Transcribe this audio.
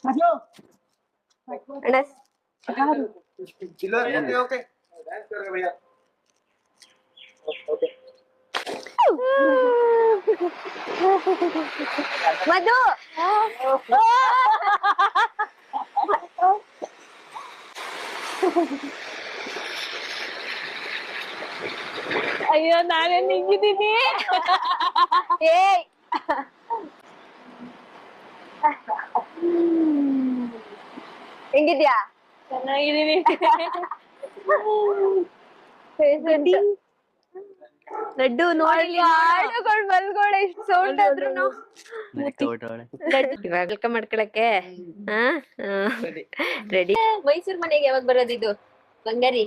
ಅಣ್ಣ ಮಧು ಅಯ್ಯೋ ನಾನೇ ನಿಂಗಿದ್ದೀನಿ. ಏಯ್ ಹೆಂಗಿದ್ಯಾ? ಚೆನ್ನಾಗಿದ್ದೀನಿ. ಲಡ್ಡು ನೋಡಿ ಹಾಡುಗಳು ಬಲ್ಗಳು ಎಷ್ಟು ಸೌಂಡ್ ಆದ್ರೂ ವೆಲ್ಕಮ್ ಮಾಡ್ಕೊಳಕ್ಕೆ ರೆಡಿ. ಮೈಸೂರ್ ಮನೆಗೆ ಯಾವಾಗ ಬರೋದಿದು ಬಂಗಾರಿ?